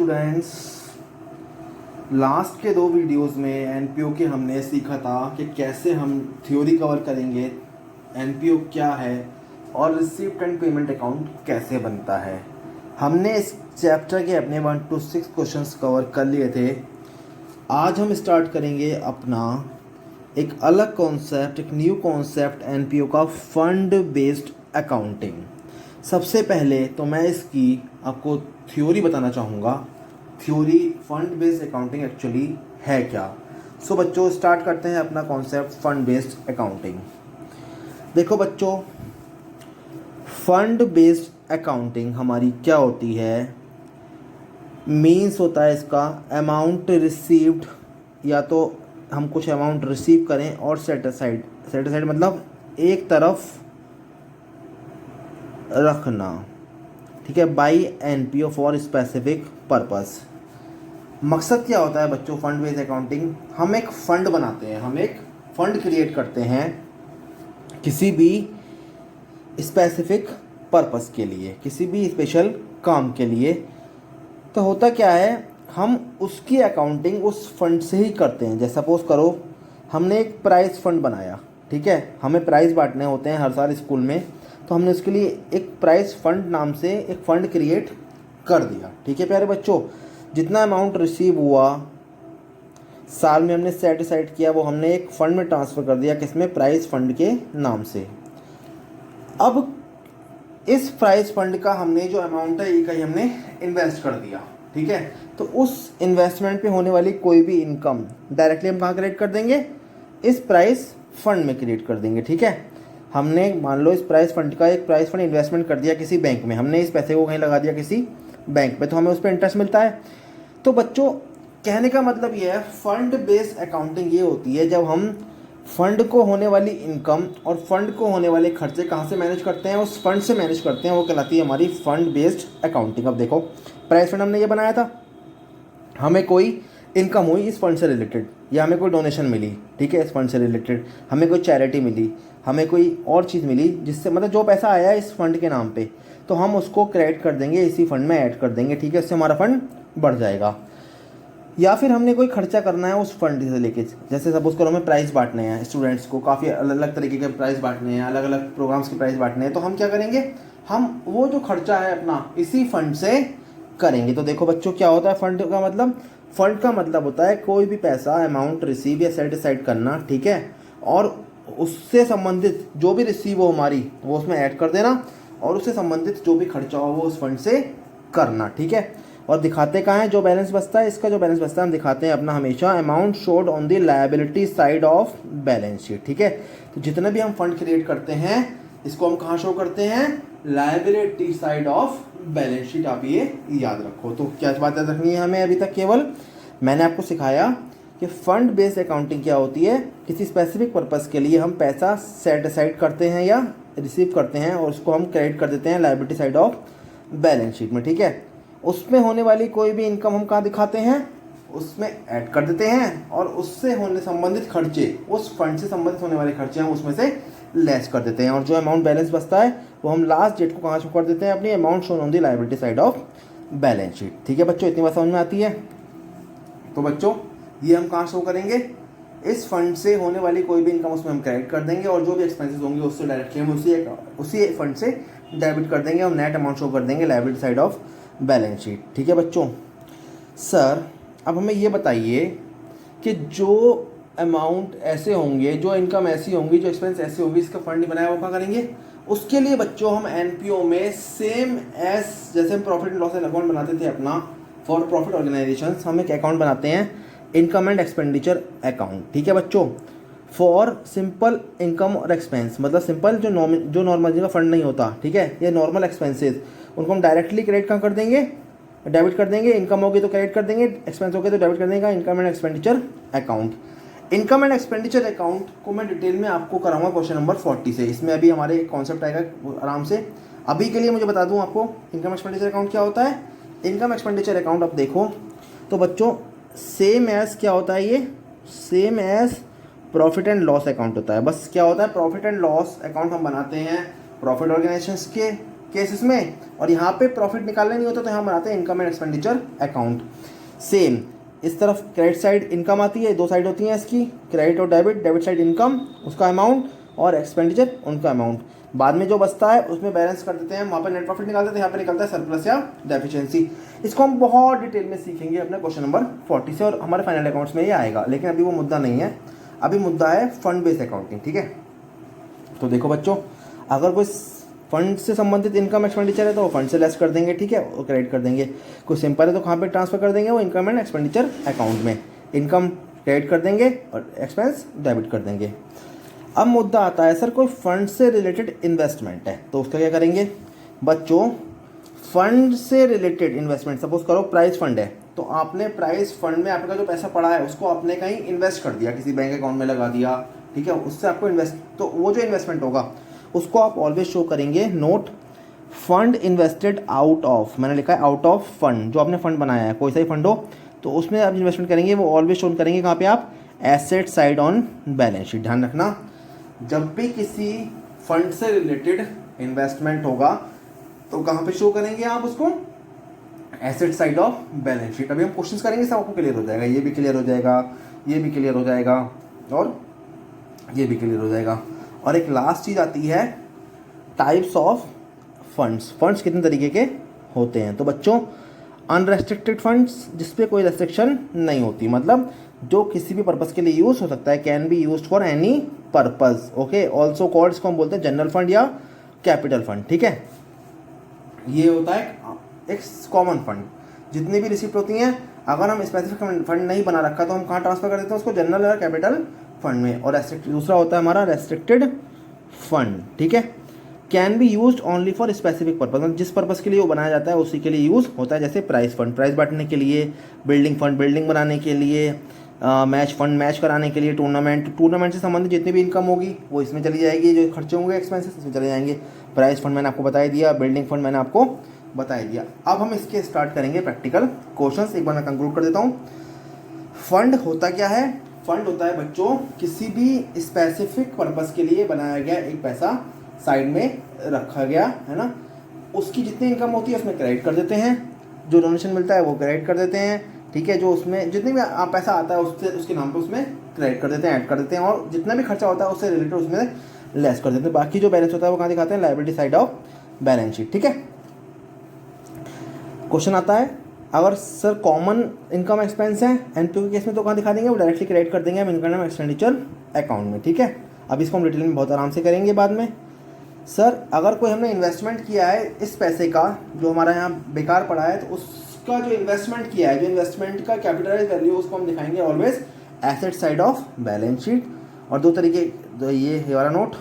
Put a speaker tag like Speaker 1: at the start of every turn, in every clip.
Speaker 1: Students, last के 2 videos में NPO के हमने सीखा था कि कैसे हम थ्योरी कवर करेंगे, एनपीओ क्या है और रिसीप्ट एंड पेमेंट अकाउंट कैसे बनता है। हमने इस चैप्टर के अपने 1 to 6 क्वेश्चंस कवर कर लिए थे। आज हम स्टार्ट करेंगे अपना एक अलग कॉन्सेप्ट, एक न्यू कॉन्सेप्ट एनपीओ का, फंड बेस्ड अकाउंटिंग। सबसे पहले तो मैं इसकी आपको थ्योरी बताना चाहूँगा। Theory fund based accounting actually है क्या। सो बच्चों, स्टार्ट करते हैं अपना कॉन्सेप्ट फंड बेस्ड अकाउंटिंग। देखो बच्चों, फंड बेस्ड अकाउंटिंग हमारी क्या होती है। मीन्स होता है इसका अमाउंट रिसीव्ड, या तो हम कुछ अमाउंट रिसीव करें और सेट असाइड। सेट असाइड मतलब एक तरफ रखना, ठीक है, by NPO for specific purpose. मकसद क्या होता है बच्चों फंड बेस्ड अकाउंटिंग। हम एक फंड बनाते हैं, हम एक फंड क्रिएट करते हैं किसी भी स्पेसिफिक पर्पस के लिए, किसी भी स्पेशल काम के लिए। तो होता क्या है, हम उसकी अकाउंटिंग उस फंड से ही करते हैं। जैसे सपोज करो हमने एक प्राइज़ फंड बनाया, ठीक है, हमें प्राइज़ बांटने होते हैं हर साल स्कूल में, तो हमने उसके लिए एक प्राइज़ फंड नाम से एक फ़ंड क्रिएट कर दिया। ठीक है प्यारे बच्चों, जितना अमाउंट रिसीव हुआ साल में हमने सेट असाइड किया, वो हमने एक फ़ंड में ट्रांसफ़र कर दिया, किसमें, प्राइज़ फंड के नाम से। अब इस प्राइज़ फंड का हमने जो अमाउंट है ये कहीं हमने इन्वेस्ट कर दिया, ठीक है। तो उस इन्वेस्टमेंट पे होने वाली कोई भी इनकम डायरेक्टली हम कहाँ क्रिएट कर देंगे, इस प्राइस फंड में क्रिएट कर देंगे, ठीक है। हमने मान लो इस प्राइस फंड का एक प्राइस फंड इन्वेस्टमेंट कर दिया किसी बैंक में, हमने इस पैसे को कहीं लगा दिया किसी बैंक पे, तो हमें उस पर इंटरेस्ट मिलता है। तो बच्चों कहने का मतलब ये है, फंड बेस्ड अकाउंटिंग ये होती है जब हम फंड को होने वाली इनकम और फंड को होने वाले खर्चे कहाँ से मैनेज करते हैं, उस फंड से मैनेज करते हैं, वो कहलाती है हमारी फंड बेस्ड अकाउंटिंग। अब देखो, प्राइस फंड हमने ये बनाया था, हमें कोई इनकम हुई इस फंड से रिलेटेड, या हमें कोई डोनेशन मिली, ठीक है, इस फंड से रिलेटेड, हमें कोई चैरिटी मिली, हमें कोई और चीज़ मिली, जिससे मतलब जो पैसा आया इस फंड के नाम पे, तो हम उसको क्रेडिट कर देंगे, इसी फंड में ऐड कर देंगे, ठीक है, इससे हमारा फंड बढ़ जाएगा। या फिर हमने कोई खर्चा करना है उस फंड से लेके, जैसे सपोज करो हमें प्राइज़ बांटने हैं स्टूडेंट्स को, काफ़ी अलग अलग तरीके के प्राइज़ बांटने हैं, अलग अलग प्रोग्राम्स के प्राइज़ बांटने हैं, तो हम क्या करेंगे, हम वो जो खर्चा है अपना इसी फंड से करेंगे। तो देखो बच्चों, क्या होता है फंड का मतलब, फंड का मतलब होता है कोई भी पैसा अमाउंट रिसीव या सेट असाइड करना, ठीक है, और उससे संबंधित जो भी रिसीव हो हमारी वो उसमें ऐड कर देना, और उससे संबंधित जो भी खर्चा हो वो उस फंड से करना, ठीक है। और दिखाते कहाँ है जो बैलेंस बचता है, इसका जो बैलेंस बचता है हम दिखाते हैं अपना हमेशा amount showed on the liability side of balance sheet, ठीक है। तो जितने भी हम फंड क्रिएट करते हैं इसको हम कहाँ शो करते हैं, liability side of balance sheet. आप ये याद रखो। तो क्या बात याद रखनी है हमें, अभी तक केवल मैंने आपको सिखाया कि फंड बेस्ड अकाउंटिंग क्या होती है। किसी स्पेसिफिक पर्पस के लिए हम पैसा सेट असाइड करते हैं या रिसीव करते हैं, और उसको हम क्रेडिट कर देते हैं liability side of balance sheet में, ठीक है। उसमें होने वाली कोई भी इनकम हम कहाँ दिखाते हैं, उसमें ऐड कर देते हैं, और उससे होने संबंधित खर्चे, उस फंड से संबंधित होने वाले खर्चे हम उसमें से लेस कर देते हैं, और जो अमाउंट बैलेंस बचता है वो हम लास्ट डेट को कहाँ शो कर देते हैं, अपनी amount shown on the liability side of balance sheet, ठीक है बच्चों। इतनी बात समझ में आती है। तो बच्चों ये हम कहाँ शो करेंगे, इस फंड से होने वाली कोई भी इनकम उसमें हम क्रेडिट कर देंगे, और जो भी एक्सपेंसेस होंगे उससे डायरेक्टली हम उसी फंड से डेबिट कर देंगे, और नेट अमाउंट शो कर देंगे liability side of balance sheet, ठीक है बच्चों। सर अब हमें ये बताइए कि जो अमाउंट ऐसे होंगे, जो इनकम ऐसी होंगी, जो एक्सपेंस ऐसे होंगी, इसका फंड नहीं बनाया वो क्या करेंगे। उसके लिए बच्चों हम एनपीओ में सेम एज जैसे हम प्रॉफिट एंड लॉस अकाउंट बनाते थे अपना फॉर प्रॉफिट ऑर्गेनाइजेशन, हम एक अकाउंट बनाते हैं इनकम एंड एक्सपेंडिचर अकाउंट, ठीक है बच्चों, फॉर सिंपल इनकम और एक्सपेंस। मतलब सिंपल जो नॉर्मल जिनका फंड नहीं होता, ठीक है, ये नॉर्मल एक्सपेंसेस, उनको हम डायरेक्टली क्रेडिट कहाँ कर देंगे, डेबिट कर देंगे। इनकम होगी तो क्रेडिट कर देंगे, एक्सपेंस होगी तो डेबिट कर देंगे, income and expenditure account. Income and expenditure account को मैं डिटेल में आपको कराऊंगा क्वेश्चन नंबर 40 से। इसमें अभी हमारे कॉन्सेप्ट आएगा आराम से। अभी के लिए मुझे बता दूं आपको इनकम एक्सपेंडिचर अकाउंट क्या होता है। इनकम एक्सपेंडिचर अकाउंट आप देखो तो बच्चों सेम एज क्या होता है, ये same as profit and loss account होता है। बस क्या होता है, प्रॉफिट एंड लॉस अकाउंट हम बनाते हैं प्रॉफिट ऑर्गेनाइजेशंस के केसेस में, और यहाँ पे प्रॉफिट निकालना नहीं होता तो यहाँ बनाते हैं income and expenditure account. Same इस तरफ क्रेडिट साइड इनकम आती है, दो साइड होती हैं इसकी, क्रेडिट और डेबिट। डेबिट साइड इनकम उसका अमाउंट और एक्सपेंडिचर उनका अमाउंट। बाद में जो बचता है उसमें बैलेंस कर देते हैं, वहाँ पर नेट प्रॉफिट निकालते हैं, यहाँ पे निकलता है सरप्लस या डेफिशिएंसी। इसको हम बहुत डिटेल में सीखेंगे अपने क्वेश्चन नंबर 40 से, और हमारे फाइनल अकाउंट्स में ये आएगा, लेकिन अभी वो मुद्दा नहीं है। अभी मुद्दा है फंड बेस्ड अकाउंटिंग, ठीक है। तो देखो बच्चों, अगर कोई फंड से संबंधित इनकम एक्सपेंडिचर है तो वो फंड से लेस कर देंगे, ठीक है, वो क्रेडिट कर देंगे। कोई सिंपल है तो कहाँ पे ट्रांसफर कर देंगे, वो इनकम एंड एक्सपेंडिचर अकाउंट में। इनकम क्रेडिट कर देंगे और एक्सपेंस डेबिट कर देंगे। अब मुद्दा आता है सर कोई फंड से रिलेटेड इन्वेस्टमेंट है तो उसका क्या करेंगे बच्चों। फंड से रिलेटेड इन्वेस्टमेंट, सपोज करो प्राइज फंड है, तो आपने प्राइज फंड में आपका जो पैसा पड़ा है उसको आपने कहीं इन्वेस्ट कर दिया, किसी बैंक अकाउंट में लगा दिया, ठीक है, उससे आपको इन्वेस्ट, तो वो जो इन्वेस्टमेंट होगा उसको आप ऑलवेज शो करेंगे note fund invested out of, मैंने लिखा है आउट ऑफ फंड। जो आपने फंड बनाया है कोई सा ही फंड हो तो उसमें आप इन्वेस्टमेंट करेंगे, वो ऑलवेज शो करेंगे कहाँ पे आप, asset side on balance sheet. ध्यान रखना, जब भी किसी फंड से रिलेटेड इन्वेस्टमेंट होगा तो कहाँ पे शो करेंगे आप उसको, asset side of balance sheet. अभी हम क्वेश्चंस करेंगे, सब आपको क्लियर हो जाएगा, ये भी क्लियर हो जाएगा, ये भी क्लियर हो जाएगा और ये भी क्लियर हो जाएगा। और एक लास्ट चीज़ आती है टाइप्स ऑफ फंड्स। फंड्स कितने तरीके के होते हैं, तो बच्चों अनरेस्ट्रिक्टेड फंड्स जिसपे कोई रेस्ट्रिक्शन नहीं होती, मतलब जो किसी भी पर्पज़ के लिए यूज़ हो सकता है, can be used for any purpose, okay. Also called, इसको हम बोलते हैं जनरल फंड या कैपिटल फंड, ठीक है। ये होता है एक कॉमन फंड। जितनी भी रिसिप्ट होती हैं, अगर हम स्पेसिफिक फंड नहीं बना रखा तो हम कहाँ ट्रांसफर कर देते हैं उसको, जनरल या कैपिटल फंड में। और दूसरा होता है हमारा रेस्ट्रिक्टेड फंड, ठीक है। Can be used only for specific purpose, मतलब जिस पर्पज़ के लिए वो बनाया जाता है उसी के लिए यूज़ होता है। जैसे प्राइस फंड, प्राइस बांटने के लिए, बिल्डिंग फंड, बिल्डिंग बनाने के लिए, मैच फंड, मैच कराने के लिए, टूर्नामेंट से संबंधित जितनी भी इनकम होगी वो इसमें चली जाएगी, जो खर्चे होंगे एक्सपेंसेस इसमें चले जाएंगे। प्राइस फंड मैंने आपको बता दिया, बिल्डिंग फंड मैंने आपको बता दिया। अब हम इसके स्टार्ट करेंगे प्रैक्टिकल क्वेश्चंस। एक बार मैं कंक्लूड कर देता हूँ। फंड होता क्या है, फंड होता है बच्चों किसी भी स्पेसिफिक पर्पज़ के लिए बनाया गया एक पैसा साइड में रखा गया है ना, उसकी जितनी इनकम होती है उसमें क्रेडिट कर देते हैं, जो डोनेशन मिलता है वो क्रेडिट कर देते हैं, ठीक है, जो उसमें जितनी भी पैसा आता है उससे उसके नाम पे उसमें क्रेडिट कर देते हैं, ऐड कर देते हैं, और जितना भी खर्चा होता है उससे रिलेटेड उसमें लेस कर देते हैं। बाकी जो बैलेंस होता है वो कहाँ दिखाते हैं, liability side of balance sheet, ठीक है। क्वेश्चन आता है अगर सर कॉमन इनकम एक्सपेंस है एनपीओ के केस में तो कहाँ दिखा देंगे, वो डायरेक्टली क्रेडिट कर देंगे हम इनकम एक्सपेंडिचर अकाउंट में, ठीक है। अब इसको हम डिटेल में बहुत आराम से करेंगे बाद में। सर अगर कोई हमने इन्वेस्टमेंट किया है इस पैसे का जो हमारा यहाँ बेकार पड़ा है, तो उसका जो इन्वेस्टमेंट किया है, जो इन्वेस्टमेंट का कैपिटलाइज वैल्यू उसको हम दिखाएंगे always asset side of balance sheet. और दो तरीके, ये वाला नोट,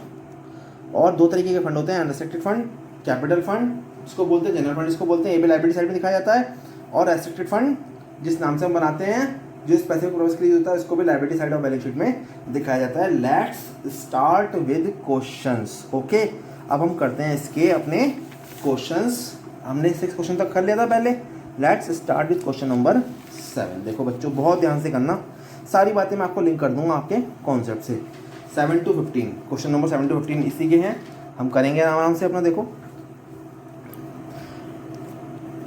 Speaker 1: और दो तरीके के फंड होते हैं, अनरेस्ट्रिक्टेड फंड, कैपिटल फंड इसको बोलते हैं, जनरल फंड इसको बोलते हैं, ये भी लायबिलिटी साइड में दिखाया जाता है, और रेस्ट्रिक्टेड फंड जिस नाम से हम बनाते हैं, जो स्पेसिफिक पर्पस के लिए होता है, उसको भी liability side of balance sheet में दिखाया जाता है। Let's start with questions, okay. अब हम करते हैं इसके अपने क्वेश्चंस। हमने 6 क्वेश्चन तक कर लिया था पहले। Let's start with question number 7। देखो बच्चों बहुत ध्यान से करना, सारी बातें मैं आपको लिंक कर दूंगा आपके कॉन्सेप्ट से। 7 to 15 क्वेश्चन नंबर 7 to 15 इसी के हैं, हम करेंगे आराम से अपना। देखो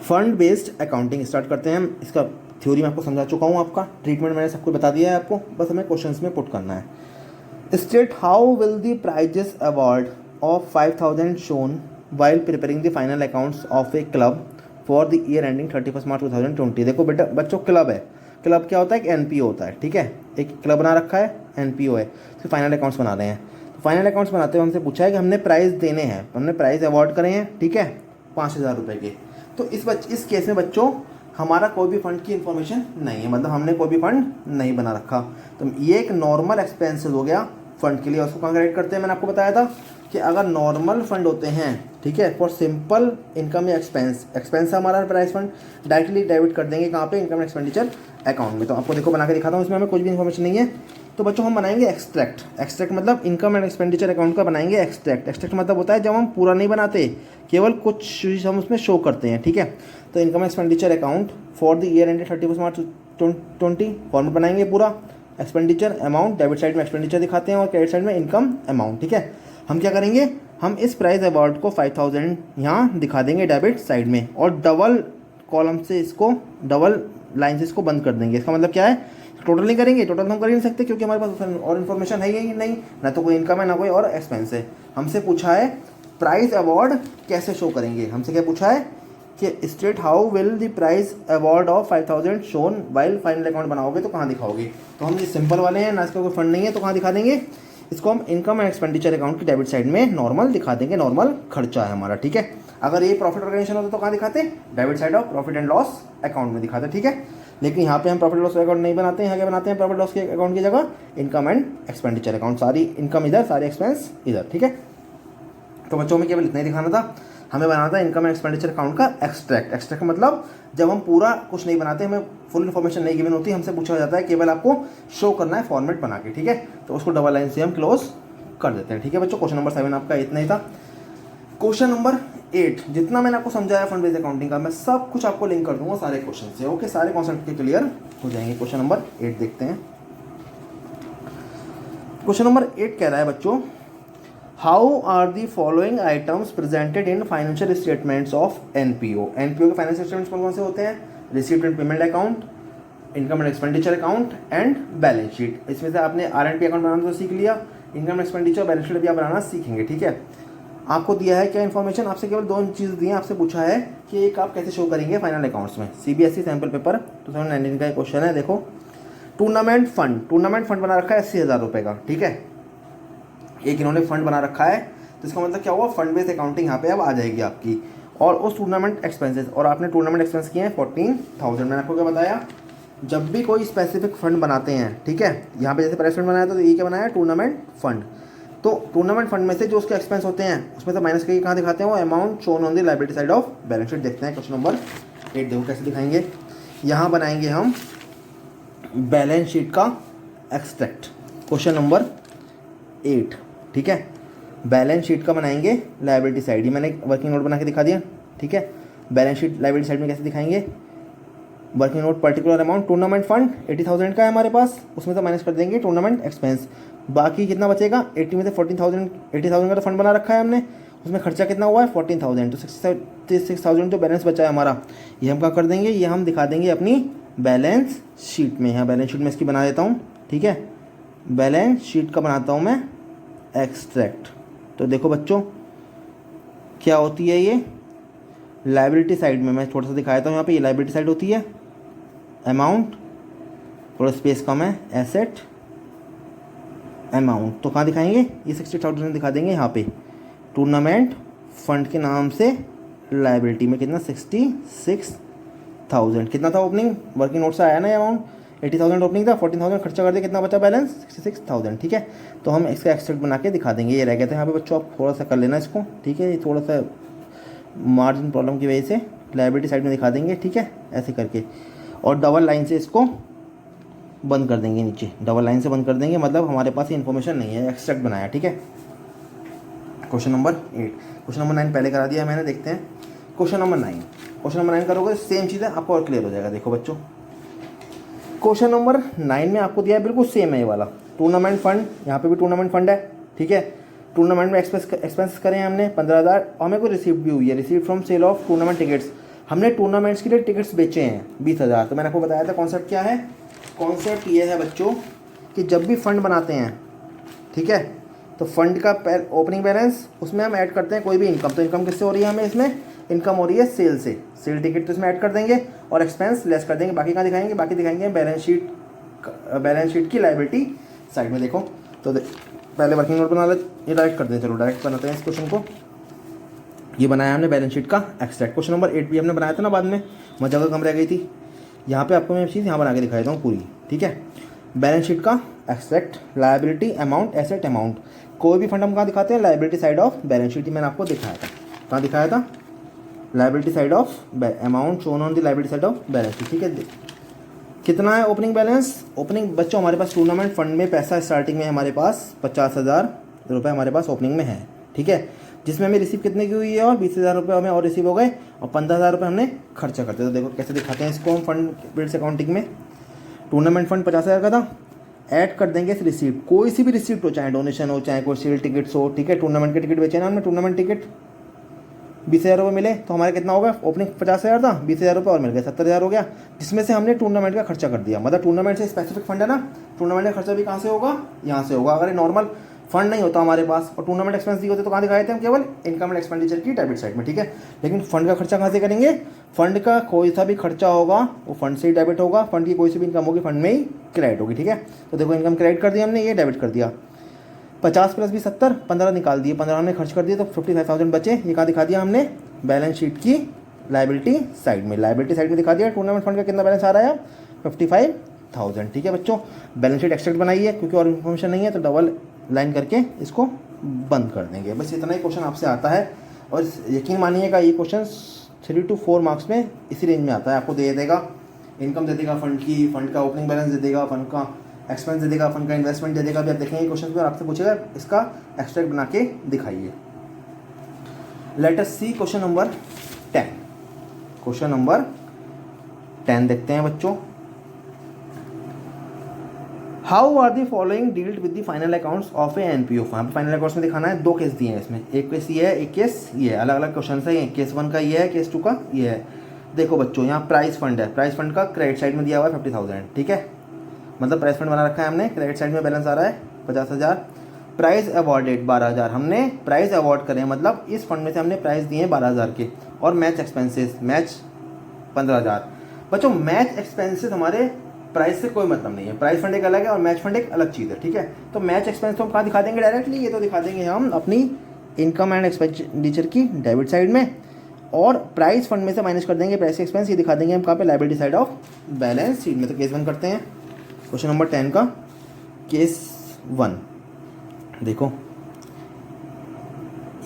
Speaker 1: फंड बेस्ड अकाउंटिंग स्टार्ट करते हैं हम। इसका थ्योरी मैं आपको समझा चुका हूँ, आपका ट्रीटमेंट मैंने सब कुछ बता दिया है आपको, बस हमें क्वेश्चंस में पुट करना है। State how will the prizes award of 5000 shown while preparing the final accounts of a club for the year ending 31 March 2020। देखो बेटा बच्चों, क्लब है, क्लब क्या होता है, एक एनपीओ होता है, ठीक है। एक क्लब बना रखा है, एनपीओ है, तो फाइनल अकाउंट्स बना रहे हैं। तो फाइनल अकाउंट्स बनाते हुए हमसे पूछा है कि हमने प्राइज़ देने हैं, हमने प्राइज़ अवार्ड करे हैं, ठीक है, 5000 रुपये के। तो इस केस में बच्चों हमारा कोई भी फंड की इन्फॉर्मेशन नहीं है, मतलब हमने कोई भी फंड नहीं बना रखा। तो ये एक नॉर्मल एक्सपेंसेस हो गया फंड के लिए। उसको कहाँ क्रेडिट करते हैं, मैंने आपको बताया था कि अगर नॉर्मल फंड होते हैं, ठीक है, फॉर सिंपल इनकम या एक्सपेंस हमारा प्राइस फंड डायरेक्टली डेबिट कर देंगे कहाँ पे, इनकम एक्सपेंडिचर अकाउंट में। तो आपको देखो बना के दिखाता हूँ, इसमें हमें कुछ भी इन्फॉर्मेशन नहीं है। तो बच्चों हम बनाएंगे एक्सट्रैक्ट मतलब इनकम एंड एक्सपेंडिचर अकाउंट का बनाएंगे एक्सट्रैक्ट मतलब होता है जब हम पूरा नहीं बनाते, केवल कुछ चीज़ हम उसमें शो करते हैं, ठीक है। तो income expenditure account for the year ended 31 March 2020 format बनाएंगे पूरा। एक्सपेंडिचर अमाउंट डेबिट साइड में एक्सपेंडिचर दिखाते हैं और क्रेडिट साइड में इनकम अमाउंट, ठीक है। हम क्या करेंगे, हम इस प्राइस अवार्ड को 5000 यहाँ दिखा देंगे डेबिट साइड में, और डबल कॉलम से इसको, डबल लाइन से इसको बंद कर देंगे। इसका मतलब क्या है, टोटल नहीं करेंगे, टोटल हम कर ही नहीं सकते क्योंकि हमारे पास और इन्फॉर्मेशन है ही नहीं, ना तो कोई इनकम है ना कोई और एक्सपेंस है। हमसे पूछा है प्राइस अवार्ड कैसे शो करेंगे, हमसे क्या पूछा है कि state how will the price award of 5000 shown while final account बनाओगे तो कहाँ दिखाओगे। तो हम ये सिंपल वाले हैं ना, इसका कोई फंड नहीं है तो कहाँ दिखा देंगे, इसको हम इनकम एंड एक्सपेंडिचर अकाउंट की डेबिट साइड में नॉर्मल दिखा देंगे, नॉर्मल खर्चा है हमारा, ठीक है। अगर ये प्रॉफिट ऑर्गेनाइजेशन होता तो कहाँ दिखाते, debit side of profit and loss account में दिखाते, ठीक है। लेकिन यहाँ पे हम प्रॉफिट लॉस अकाउंट नहीं बनाते हैं, यहाँ क्या बनाते हैं, प्रॉफिट लॉस के अकाउंट की जगह इनकम एंड एक्सपेंडिचर अकाउंट, सारी इनकम इधर सारे एक्सपेंस इधर, ठीक है। तो बच्चों में केवल इतना ही दिखाना था, हमें बनाना था इनकम एंड एक्सपेंडिचर अकाउंट का एक्सट्रैक्ट। एक्सट्रैक्ट मतलब जब हम पूरा कुछ नहीं बनाते, हमें फुल इन्फॉर्मेशन नहीं गिवन होती, हमसे पूछा जाता है केवल आपको शो करना है फॉर्मेट बना के, ठीक है। तो उसको डबल लाइन से हम क्लोज कर देते हैं, ठीक है बच्चों। क्वेश्चन नंबर 7 आपका इतना ही था। क्वेश्चन नंबर 8 जितना मैंने आपको समझाया फंड बेस्ड अकाउंटिंग का, मैं सब कुछ आपको लिंक कर दूंगा सारे क्वेश्चन से, ओके, सारे कॉन्सेप्ट के क्लियर हो जाएंगे। क्वेश्चन नंबर 8 देखते हैं। क्वेश्चन नंबर 8 कह रहा है बच्चों, how are the following items presented in financial statements of NPO. NPO के फाइनेंशियल स्टेटमेंट्स कौन कौन से होते हैं, receipt and payment account, income and expenditure account and balance sheet. इसमें से आपने आर&पी अकाउंट बनाना तो सीख लिया, इनकम एक्सपेंडिचर बैलेंस शीट भी आप बनाना सीखेंगे, ठीक है। आपको दिया है क्या इन्फॉर्मेशन, आपसे केवल 2 चीज़ दी हैं, आपसे पूछा है कि एक आप कैसे शो करेंगे फाइनल अकाउंट्स में। सीबीएसई सैम्पल पेपर 2019 का एक क्वेश्चन है, देखो। टूर्नामेंट फंड बना रखा है 80,000 रुपये का, ठीक है। एक इन्होंने फंड बना रखा है, तो इसका मतलब क्या हुआ, फंड बेस्ड अकाउंटिंग यहाँ पे अब आ जाएगी आपकी। और उस टूर्नामेंट एक्सपेंसेस, और आपने टूर्नामेंट एक्सपेंस किए हैं 14,000। मैंने आपको क्या बताया, जब भी कोई स्पेसिफिक फंड बनाते हैं, ठीक है, यहाँ पे जैसे प्राइस फंड बनाया तो ये क्या बनाया, टूर्नामेंट फंड। तो टूर्नामेंट फंड में से जो उसके एक्सपेंस होते हैं उसमें से माइनस करके कहाँ दिखाते हैं, वो amount shown on the liability side of balance sheet. देखते हैं क्वेश्चन नंबर 8, देखो कैसे दिखाएंगे। यहाँ बनाएंगे हम बैलेंस शीट का एक्सट्रैक्ट, क्वेश्चन नंबर 8, ठीक है। बैलेंस शीट का बनाएंगे लायबिलिटी साइड, ये मैंने वर्किंग नोट बना के दिखा दिया, ठीक है। बैलेंस शीट लायबिलिटी साइड में कैसे दिखाएंगे, working note particular amount tournament fund 80,000 का है हमारे पास, उसमें से माइनस कर देंगे टूर्नामेंट एक्सपेंस, बाकी कितना बचेगा 80 में से 14,000, 80,000 का तो फंड बना रखा है हमने, उसमें खर्चा कितना हुआ है 14,000, तो 66,000 जो बैलेंस बचा है हमारा, ये हम क्या कर देंगे, ये हम दिखा देंगे अपनी बैलेंस शीट में। यहाँ बैलेंस शीट में इसकी बना देता हूँ, ठीक है। बैलेंस शीट का बनाता हूँ मैं एक्सट्रैक्ट। तो देखो बच्चों क्या होती है ये, लायबिलिटी साइड में मैं थोड़ा सा दिखाया था यहाँ पे, ये लायबिलिटी साइड होती है, अमाउंट थोड़ा स्पेस कम है, एसेट अमाउंट, तो कहाँ दिखाएंगे, ये 60,000 दिखा देंगे यहाँ पे। टूर्नामेंट फंड के नाम से लायबिलिटी में कितना 66,000, कितना था ओपनिंग, वर्किंग नोट से आया ना ये अमाउंट, 80,000 ओपनिंग था, 14,000 खर्चा कर दिया, कितना बचा बैलेंस 66,000, ठीक है। तो हम इसका एक्सट्रैक्ट बना के दिखा देंगे, ये रह गया था यहाँ पे बच्चों, आप थोड़ा सा कर लेना इसको, ठीक है। ये थोड़ा सा मार्जिन प्रॉब्लम की वजह से लायबिलिटी साइड में दिखा देंगे, ठीक है, ऐसे करके। और डबल लाइन से इसको बंद कर देंगे, नीचे डबल लाइन से बंद कर देंगे, मतलब हमारे पास ये इन्फॉर्मेशन नहीं है, एक्सट्रैक्ट बनाया, ठीक है। क्वेश्चन नंबर 8, क्वेश्चन नंबर 9 पहले करा दिया मैंने, देखते हैं क्वेश्चन नंबर 9। क्वेश्चन नंबर 9 करोगे सेम चीज़ है, आपको और क्लियर हो जाएगा। देखो बच्चों क्वेश्चन नंबर 9 में आपको दिया है बिल्कुल सेम है ये वाला, टूर्नामेंट फंड, यहाँ पे भी टूर्नामेंट फंड है, ठीक है। टूर्नामेंट में एक्सपेंस करें हमने 15,000, और हमें कोई रिसीप्ट भी हुई है, receipt from sale of tournament tickets, हमने टूर्नामेंट्स के लिए टिकट्स बेचे हैं 20,000। तो मैंने आपको बताया था कॉन्सेप्ट क्या है, कॉन्सेप्ट ये है बच्चों कि जब भी फंड बनाते हैं, ठीक है, तो फंड का ओपनिंग बैलेंस उसमें हम ऐड करते हैं कोई भी इनकम, तो इनकम किससे हो रही है, हमें इसमें इनकम हो रही है सेल से, सेल टिकट तो इसमें ऐड कर देंगे और एक्सपेंस लेस कर देंगे। बाकी कहाँ दिखाएंगे, बाकी दिखाएंगे बैलेंस शीट की लायबिलिटी साइड में। देखो तो पहले वर्किंग नोट बना ले, ये डायरेक्ट कर दें, चलो डायरेक्ट बनाते हैं इस क्वेश्चन को। ये बनाया हमने बैलेंस शीट का एक्सट्रैक्ट, क्वेश्चन नंबर 8 भी हमने बनाया था ना बाद में, वहाँ जगह कम रह गई थी, यहाँ पे आपको मैं चीज़ यहाँ बना के दिखा देता हूँ पूरी, ठीक है। बैलेंस शीट का extract, liability amount, asset amount, कोई भी फंड हम कहाँ दिखाते हैं, liability side of balance sheet, मैंने आपको दिखाया था, कहाँ दिखाया था, liability side of amount shown on the liability side of balance sheet, ठीक है। कितना है ओपनिंग बैलेंस, ओपनिंग बच्चों हमारे पास टूर्नामेंट फंड में पैसा स्टार्टिंग में हमारे पास 50,000 रुपये हमारे पास ओपनिंग में है, ठीक है, जिसमें हमें रिसीव कितने की हुई है, और 20,000 रुपये हमें और रिसीव हो गए, और 15,000 रुपये हमने खर्चा करते। तो देखो कैसे दिखाते हैं इसको हम फंड बेस्ड अकाउंटिंग में। टूर्नामेंट फंड 50,000 का था, ऐड कर देंगे इस रिसीप्ट, कोई सी भी रिसीप्ट हो, चाहे डोनेशन हो, चाहे कोई सेल टिकट्स हो, ठीक है। टूर्नामेंट के टिकट बेचे ना हमने, टूर्नामेंट टिकट 20,000 रुपये मिले तो हमारा कितना होगा, ओपनिंग 50,000 था, 20,000 रुपये और मिल गए, 70,000 हो गया, जिसमें से हमने टूर्नामेंट का खर्चा कर दिया। मतलब टूर्नामेंट से स्पेसिफिक फंड है ना, टूर्नामेंट का खर्चा भी कहाँ से होगा, यहाँ से होगा। अगर ये नॉर्मल फंड नहीं होता हमारे पास और टूर्नामेंट एक्सपेंस दिए होते तो कहाँ दिखाए थे हम, केवल इनकम एंड एक्सपेंडिचर की डेबिट साइड में, ठीक है। लेकिन फंड का खर्चा कहाँ से करेंगे, फंड का कोई सा भी खर्चा होगा वो फंड से ही डेबिट होगा, फंड की कोई सी भी इनकम होगी फंड में ही क्रेडिट होगी, ठीक है। तो देखो इनकम क्रेडिट कर दिया हमने, ये डेबिट कर दिया। 50 प्लस भी 70, 15 निकाल दिए, 15 हमने खर्च कर दिए तो 55,000 बचे। ये कहाँ दिखा दिया हमने, बैलेंस शीट की लाइबिलिटी साइड में, लाइबिलिटी साइड में दिखा दिया टूर्नामेंट फंड का कितना बैलेंस आ रहा है, 55,000, ठीक है बच्चों। बैलेंस शीट एक्सट्रैक्ट बनाई है क्योंकि और इन्फॉर्मेशन नहीं है तो डबल लाइन करके इसको बंद कर देंगे। बस इतना ही क्वेश्चन आपसे आता है और यकीन मानिएगा ये क्वेश्चन 3 to 4 मार्क्स में इसी रेंज में आता है। आपको दे देगा इनकम दे देगा फंड की, फंड का ओपनिंग बैलेंस दे देगा, फंड का एक्सपेंस दे देगा, फंड का इन्वेस्टमेंट दे देगा। अभी आप देखेंगे क्वेश्चन पर आपसे पूछेगा इसका एक्सट्रैक्ट बना के दिखाइए। Let us see question number 10। Question number 10 देखते हैं बच्चों। How are the following dealt with the final accounts of a NPO firm. Final accounts में दिखाना है, 2 केस दिए हैं इसमें, एक केस ये है, एक केस ये है, अलग अलग क्वेश्चन है। केस 1 का ये है, केस 2 का ये है। देखो बच्चों यहाँ प्राइस फंड है, प्राइस फंड का क्रेडिट साइड में दिया हुआ है 50,000, ठीक है। मतलब प्राइस फंड बना रखा है हमने, क्रेडिट साइड में बैलेंस आ रहा है 50,000। प्राइस अवॉर्डेड 12,000, हमने प्राइस अवॉर्ड करे मतलब इस फंड में से हमने प्राइस दिए 12,000 के। और मैच एक्सपेंसेस, मैच 15,000। बच्चों मैच एक्सपेंसेस हमारे प्राइस से कोई मतलब नहीं है, प्राइस फंड एक अलग है और मैच फंड एक अलग चीज़ है, ठीक है। तो मैच एक्सपेंस तो हम कहाँ दिखा देंगे डायरेक्टली, ये तो दिखा देंगे हम अपनी इनकम एंड एक्सपेंडिचर की डेबिट साइड में, और प्राइस फंड में से माइनस कर देंगे प्राइस एक्सपेंस, ये दिखा देंगे हम कहाँ पे, liability side of balance sheet में। तो केस 1 करते हैं, क्वेश्चन नंबर 10 का केस 1। देखो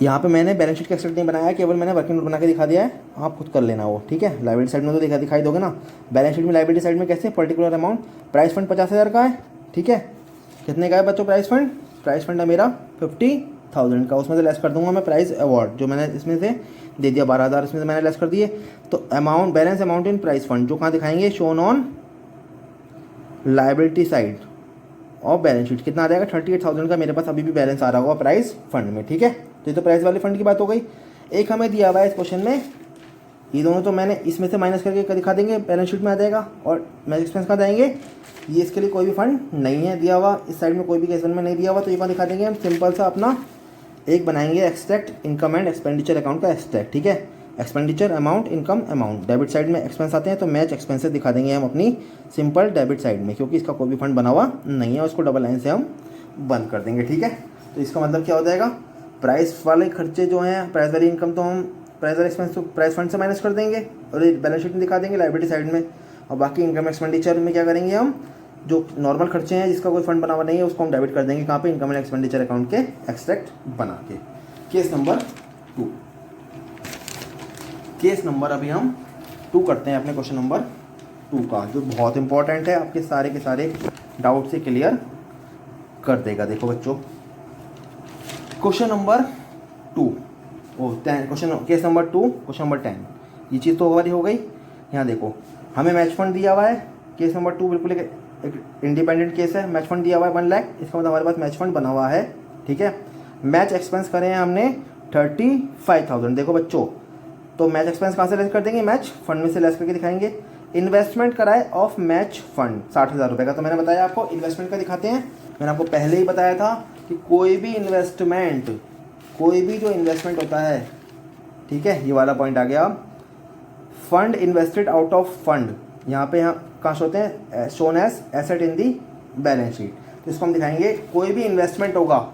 Speaker 1: यहाँ पे मैंने बैलेंस शीट का एक्सट्रैक्ट नहीं बनाया, केवल मैंने वर्किंग नोट बना के दिखा दिया है, आप खुद कर लेना वो, ठीक है। लायबिलिटी साइड में तो दिखाई दोगे ना, बैलेंस शीट में लायबिलिटी साइड में कैसे, पर्टिकुलर अमाउंट, प्राइस फंड 50,000 का है, ठीक है। कितने का है बच्चों प्राइस फंड, प्राइस फंड है मेरा 50,000 का, उसमें से लेस कर दूंगा मैं प्राइस अवार्ड, जो मैंने इसमें से दे दिया 12,000, इसमें से मैंने लेस कर दिए। तो amount, balance amount in price fund जो कहाँ दिखाएंगे, शोन ऑन लायबिलिटी साइड और बैलेंस शीट, कितना आ जाएगा 38,000 का मेरे पास अभी भी बैलेंस आ रहा होगा प्राइस फंड में, ठीक है। तो ये तो प्राइस वाले फंड की बात हो गई। एक हमें दिया हुआ है इस क्वेश्चन में, ये दोनों तो मैंने इसमें से माइनस करके दिखा देंगे, बैलेंस शीट में आ जाएगा। और मैच एक्सपेंस कहाँ जाएंगे, ये इसके लिए कोई भी फंड नहीं है दिया हुआ, इस साइड में कोई भी केस 1 में नहीं दिया हुआ, तो ये कहाँ दिखा देंगे हम, सिंपल सा अपना एक बनाएंगे extract, income and expenditure account का एक्सट्रैक्ट, ठीक है। Expenditure amount, income amount, debit side में एक्सपेंस आते हैं तो मैच एक्सपेंसेस दिखा देंगे हम अपनी सिंपल डेबिट साइड में, क्योंकि इसका कोई भी फंड बना हुआ नहीं है, उसको डबल लाइन से हम बंद कर देंगे, ठीक है। तो इसका मतलब क्या हो जाएगा, प्राइस वाले खर्चे जो हैं, प्राइस वाली इनकम तो हम प्राइस वाले एक्सपेंस तो प्राइस फंड से माइनस कर देंगे और ये बैलेंस शीट में दिखा देंगे लायबिलिटी साइड में। और बाकी इनकम एक्सपेंडिचर में क्या करेंगे हम, जो नॉर्मल खर्चे हैं जिसका कोई फंड बना हुआ नहीं है उसको हम डेबिट कर देंगे कहाँ पे, इनकम एंड एक्सपेंडिचर अकाउंट के एक्सट्रैक्ट बना के। केस नंबर 2, केस नंबर अभी हम 2 करते हैं अपने क्वेश्चन नंबर 2 का, जो बहुत इंपॉर्टेंट है, आपके सारे के सारे डाउट से क्लियर कर देगा। देखो बच्चों question number 2 question case number 2 question number 10, ये चीज़ तो हमारी हो गई। यहाँ देखो हमें मैच फंड दिया हुआ है, केस नंबर 2 बिल्कुल एक इंडिपेंडेंट केस है, मैच फंड दिया हुआ है 1 लाख, इसका मतलब हमारे पास मैच फंड बना हुआ है, ठीक है। मैच एक्सपेंस करें हमने 35,000। देखो बच्चों तो मैच एक्सपेंस कहाँ से लेस कर देंगे, मैच फंड में से लेस करके दिखाएंगे। इन्वेस्टमेंट कराए ऑफ मैच फंड 60,000 रुपये का, तो मैंने बताया आपको इन्वेस्टमेंट का दिखाते हैं, मैंने आपको पहले ही बताया था कि कोई भी इन्वेस्टमेंट, कोई भी जो इन्वेस्टमेंट होता है, ठीक है, ये वाला पॉइंट आ गया। Fund invested out of fund, यहाँ पे कहाँ होते हैं, shown as asset in the balance sheet, तो इसको हम दिखाएंगे। कोई भी इन्वेस्टमेंट होगा,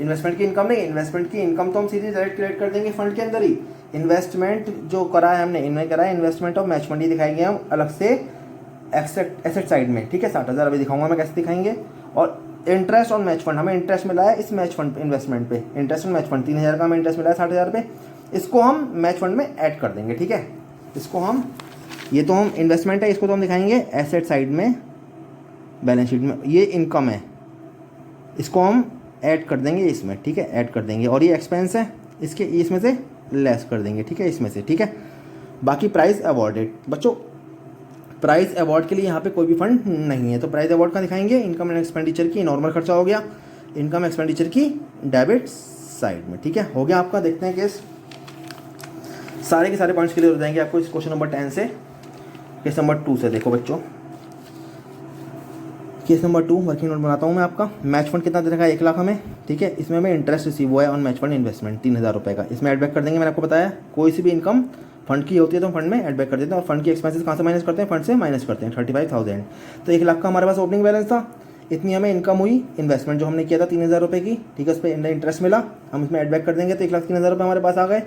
Speaker 1: इन्वेस्टमेंट की इनकम नहीं, इन्वेस्टमेंट की इनकम तो हम सीधे डायरेक्ट क्रिएट कर देंगे फंड के अंदर ही। इन्वेस्टमेंट जो करा है हमने, इनमें करा है इन्वेस्टमेंट ऑफ मैच फंड, ये दिखाएंगे हम अलग से एसेट साइड में, ठीक है। 60,000 अभी दिखाऊंगा मैं कैसे दिखाएंगे। और इंटरेस्ट ऑन मैच फंड, हमें इंटरेस्ट मिला है इस मैच फंड इन्वेस्टमेंट पे, इंटरेस्ट ऑन मैच फंड 3,000 का हमें इंटरेस्ट मिला है 60,000 पे, इसको हम मैच फंड में ऐड कर देंगे, ठीक है। इसको हम, ये तो हम इन्वेस्टमेंट है, इसको तो हम दिखाएंगे एसेट साइड में बैलेंस शीट में, ये इनकम है, इसको हम ऐड कर देंगे इसमें, ठीक है, ऐड कर देंगे। और ये एक्सपेंस है, इसके इसमें से लेस कर देंगे, ठीक है, इसमें से, ठीक है। बाकी प्राइस अवॉर्डेड, बच्चों प्राइस अवार्ड के लिए यहाँ पे कोई भी फंड नहीं है, तो प्राइस अवार्ड का दिखाएंगे इनकम एंड एक्सपेंडिचर की, नॉर्मल खर्चा हो गया, इनकम एक्सपेंडिचर की डेबिट साइड में। ठीक है, हो गया आपका। देखते हैं केस, सारे के सारे पॉइंट्स क्लियर हो जाएंगे आपको इस क्वेश्चन नंबर 10 से। केस नंबर 2 से देखो बच्चों, केस नंबर 2 वर्किंग नोट बनाता हूँ मैं आपका। मैच फंड कितना दे रखा है, 1 लाख हमें। ठीक है, इसमें हमें इंटरेस्ट रिसीव हुआ है ऑन मैच फंड इन्वेस्टमेंट 3000 रुपये का, इसमें एडबैक कर देंगे। मैंने आपको बताया कोई सी भी इनकम फंड की होती है तो फंड में एडबैक कर देते हैं, और फंड की एक्सपेंसेस कहाँ से माइनस करते हैं, फंड से माइनस करते हैं 35,000। तो 1 लाख का हमारे पास ओपनिंग बैलेंस था, इतनी हमें इनकम हुई इन्वेस्टमेंट जो हमने किया था 3000 रुपये की। ठीक है, उस पर इंटरेस्ट मिला, हम इसमें एडबैक कर देंगे तो 1,03,000 रुपये हमारे पास आ गए।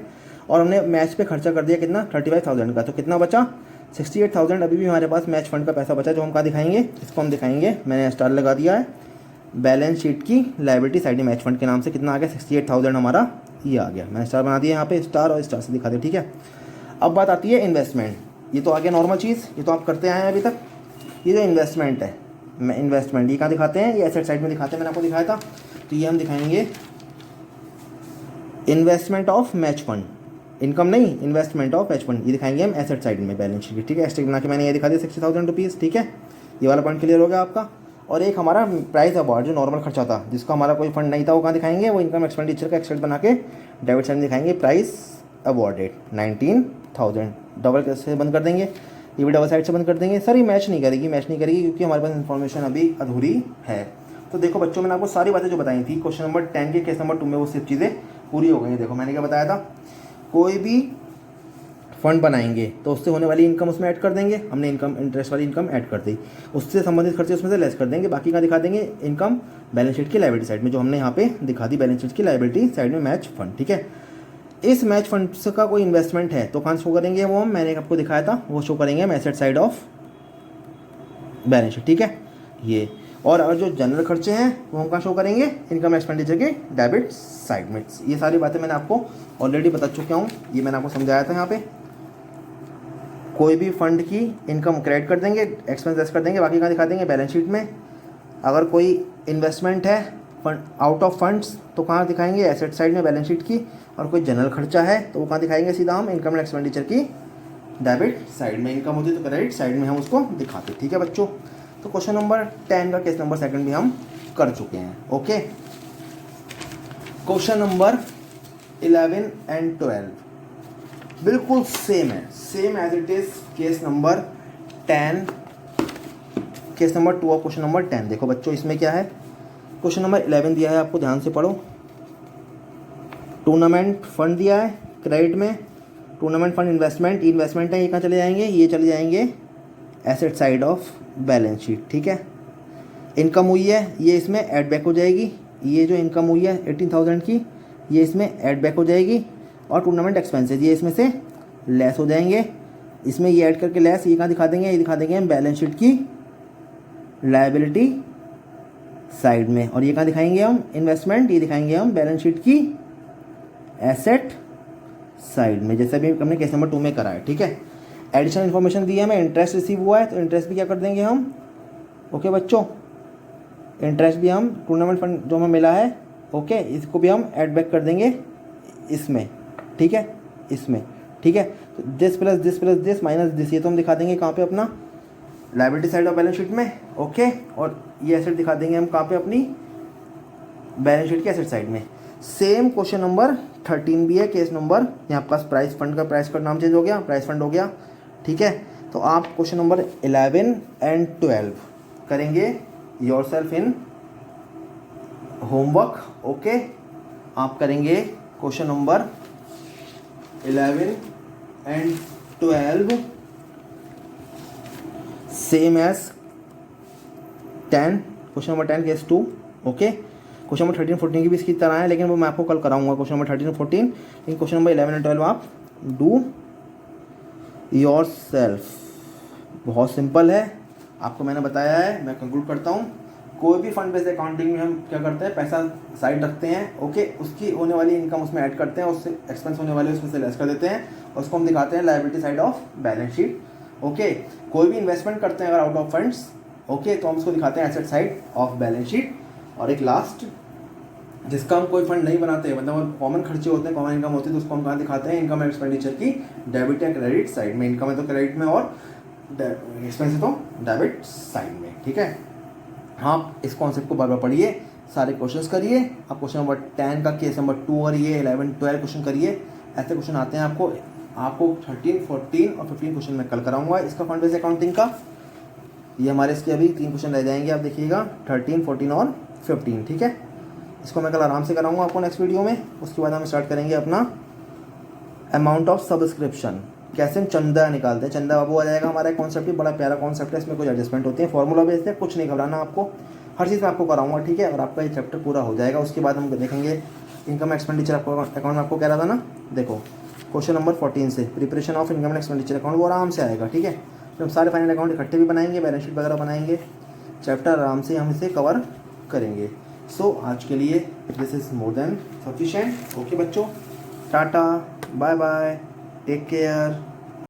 Speaker 1: और हमने मैच पे खर्चा कर दिया कितना, 35,000 का, तो कितना बचा 68,000। अभी भी हमारे पास मैच फंड का पैसा बचा जो हम कहाँ दिखाएंगे, इसको हम दिखाएंगे, मैंने स्टार लगा दिया है बैलेंस शीट की लायबिलिटी साइड में। मैच फंड के नाम से कितना आ गया, 68,000 हमारा ये आ गया। मैंने स्टार बना दिया यहाँ पे, स्टार और स्टार से दिखा दिया। ठीक है, अब बात आती है इन्वेस्टमेंट। ये तो आ गया नॉर्मल चीज़, ये तो आप करते आए हैं अभी तक। ये जो इन्वेस्टमेंट है, इन्वेस्टमेंट ये कहाँ दिखाते हैं, ये एसेट साइड में दिखाते हैं, मैंने आपको दिखाया था। तो ये हम दिखाएंगे investment of match fund, income नहीं, इन्वेस्टमेंट ऑफ मैच फंड, ये दिखाएंगे हम एसेट साइड में बैलेंस शीट की। ठीक है, एस्टिक बना के मैंने ये दिखा दिया 60,000 रुपीज़। ठीक है, ये वाला पॉइंट क्लियर हो गया आपका। और एक हमारा प्राइस अवार्ड जो नॉर्मल खर्चा था, जिसका हमारा कोई फंड नहीं था, वो कहाँ दिखाएंगे, वो इनकम एक्सपेंडिचर का एक्सेल बना के डेबिट साइड में दिखाएंगे प्राइस अवार्डेड 19,000। डबल कैसे बंद कर देंगे, ये भी डबल साइड से बंद कर देंगे। सर ये मैच नहीं करेगी, मैच नहीं करेगी क्योंकि हमारे पास इन्फॉर्मेशन अभी अधूरी है। तो देखो बच्चों, मैंने आपको सारी बातें जो बताई थी क्वेश्चन नंबर 10 के केस नंबर 2 में, वो सब चीज़ें पूरी हो गई हैं। देखो मैंने क्या बताया था, कोई भी फंड बनाएंगे तो उससे होने वाली इनकम उसमें ऐड कर देंगे, हमने इनकम इंटरेस्ट वाली इनकम ऐड कर दी, उससे संबंधित खर्चे उसमें से लेस कर देंगे, बाकी का दिखा देंगे इनकम बैलेंस शीट की लायबिलिटी साइड में, जो हमने यहाँ पे दिखा दी बैलेंस शीट की लायबिलिटी साइड में मैच फंड। ठीक है, इस मैच फंड का कोई इन्वेस्टमेंट है तो कहाँ शो करेंगे, वो मैंने आपको दिखाया था, वो शो करेंगे हम asset side of balance sheet. ठीक है, ये और जो जनरल खर्चे हैं वो हम कहाँ शो करेंगे, इनकम एक्सपेंडिचर के डेबिट साइड में। ये सारी बातें मैंने आपको ऑलरेडी बता चुका हूँ, ये मैंने आपको समझाया था। यहाँ पे कोई भी फंड की इनकम क्रेडिट कर देंगे, एक्सपेंस लेस कर देंगे, बाकी कहाँ दिखा देंगे बैलेंस शीट में। अगर कोई इन्वेस्टमेंट है फंड आउट ऑफ फंड्स तो कहाँ दिखाएंगे, एसेट साइड में बैलेंस शीट की। और कोई जनरल खर्चा है तो वो कहाँ दिखाएंगे, सीधा हम इनकम एंड एक्सपेंडिचर की डेबिट साइड में। इनकम होती है तो क्रेडिट साइड में हम उसको दिखाते। ठीक है बच्चों, तो क्वेश्चन नंबर 10 का केस नंबर 2 भी हम कर चुके हैं। ओके, क्वेश्चन नंबर 11 एंड 12 बिल्कुल सेम है, same as it is case number 10, case number 2 और क्वेश्चन नंबर 10। देखो बच्चों, इसमें क्या है, क्वेश्चन नंबर 11 दिया है आपको, ध्यान से पढ़ो। टूर्नामेंट फंड दिया है क्रेडिट में, टूर्नामेंट फंड इन्वेस्टमेंट, इन्वेस्टमेंट है, ये कहाँ चले जाएंगे, ये चले जाएंगे asset side of balance sheet. ठीक है, इनकम हुई है, ये इसमें ऐड बैक हो जाएगी, ये जो इनकम हुई है 18,000 की, ये इसमें ऐड बैक हो जाएगी। और टूर्नामेंट एक्सपेंसेस ये इसमें से लेस हो जाएंगे, इसमें ये ऐड करके लेस, ये कहाँ दिखा देंगे, ये दिखा देंगे हम बैलेंस शीट की लायबिलिटी साइड में। और ये कहाँ दिखाएंगे हम, इन्वेस्टमेंट, ये दिखाएंगे हम बैलेंस शीट की एसेट साइड में, जैसे अभी हमने केस नंबर 2 में करा है। ठीक है, एडिशनल इन्फॉर्मेशन दी है हमें, इंटरेस्ट रिसीव हुआ है तो इंटरेस्ट भी क्या कर देंगे हम। ओके बच्चों, इंटरेस्ट भी हम टूर्नामेंट फंड जो हमें मिला है, ओके, इसको भी हम ऐड बैक कर देंगे इसमें। ठीक है, इसमें। ठीक है, तो this plus this minus this, ये तो हम दिखा देंगे कहाँ पे, अपना liability side of balance sheet में। ओके, और ये एसेट दिखा देंगे हम कहाँ पे, अपनी बैलेंस शीट की एसेट साइड में। सेम क्वेश्चन नंबर 13 भी है, केस नंबर, यहाँ पास प्राइस फंड का प्राइस का नाम चेंज हो गया, प्राइस फंड हो गया। ठीक है, तो आप क्वेश्चन नंबर 11 एंड 12 करेंगे योरसेल्फ इन होमवर्क। ओके, आप करेंगे question number 11 and 12 same as 10, question number 10 case 2। Okay, question number 13 14 की भी इसकी तरह है, लेकिन वो मैं आपको कल कराऊंगा क्वेश्चन नंबर 13 14, लेकिन क्वेश्चन नंबर 11 एंड 12 आप डू योरसेल्फ। बहुत सिंपल है, आपको मैंने बताया है। मैं कंक्लूड करता हूँ, कोई भी फंड बेस्ड अकाउंटिंग में हम क्या करते हैं, पैसा साइड रखते हैं। ओके, उसकी होने वाली इनकम उसमें ऐड करते हैं, उससे एक्सपेंस होने वाले उसमें से लेस कर देते हैं, और उसको हम दिखाते हैं liability side of balance sheet. Okay, कोई भी इन्वेस्टमेंट करते हैं अगर आउट ऑफ फंड्स, ओके, तो हम उसको दिखाते हैं asset side of balance sheet. और एक लास्ट, जिसका हम कोई फंड नहीं बनाते, मतलब कॉमन खर्चे होते हैं, कॉमन इनकम होती है, तो उसको हम कहाँ दिखाते हैं, इनकम एक्सपेंडिचर की डेबिट या क्रेडिट साइड में। इनकम है तो क्रेडिट में और एक्सपेंस तो डेबिट साइड में, ठीक है। हाँ, इस कॉन्सेप्ट को बार बार पढ़िए, सारे क्वेश्चंस करिए। आप क्वेश्चन नंबर 10 का केस नंबर 2 करिए, 11 12 क्वेश्चन करिए। ऐसे क्वेश्चन आते हैं आपको 13 14 और 15 क्वेश्चन मैं कल कराऊंगा इसका फंड बेस्ड अकाउंटिंग का। ये हमारे इसके अभी 3 क्वेश्चन रह जाएंगे, आप देखिएगा 13 14 और 15, ठीक है। इसको मैं कल आराम से कराऊंगा आपको नेक्स्ट वीडियो में। उसके बाद हम स्टार्ट करेंगे अपना अमाउंट ऑफ सब्सक्रिप्शन, कैसे हम चंदा निकालते हैं। चंदा बाबू आ जाएगा हमारा कॉन्सेप्ट, भी बड़ा प्यारा कॉन्सेप्ट है, इसमें कुछ एडजस्टमेंट होते हैं, फॉर्मूला बेस्ड है, कुछ नहीं घबराना आपको, हर चीज़ में आपको कराऊंगा, ठीक है। और आपका ये चैप्टर पूरा हो जाएगा। उसके बाद हम देखेंगे इनकम एक्सपेंडिचर अकाउंट में आपको कह रहा था ना, देखो क्वेश्चन नंबर 14 से preparation of income and expenditure account वो आराम से आएगा, ठीक है। फिर हम सारे फाइनल अकाउंट इकट्ठे भी बनाएंगे, बैलेंस शीट वगैरह बनाएंगे, चैप्टर आराम से हम इसे कवर करेंगे। सो आज के लिए this is more than sufficient. Okay बच्चों, tata, bye bye, take care.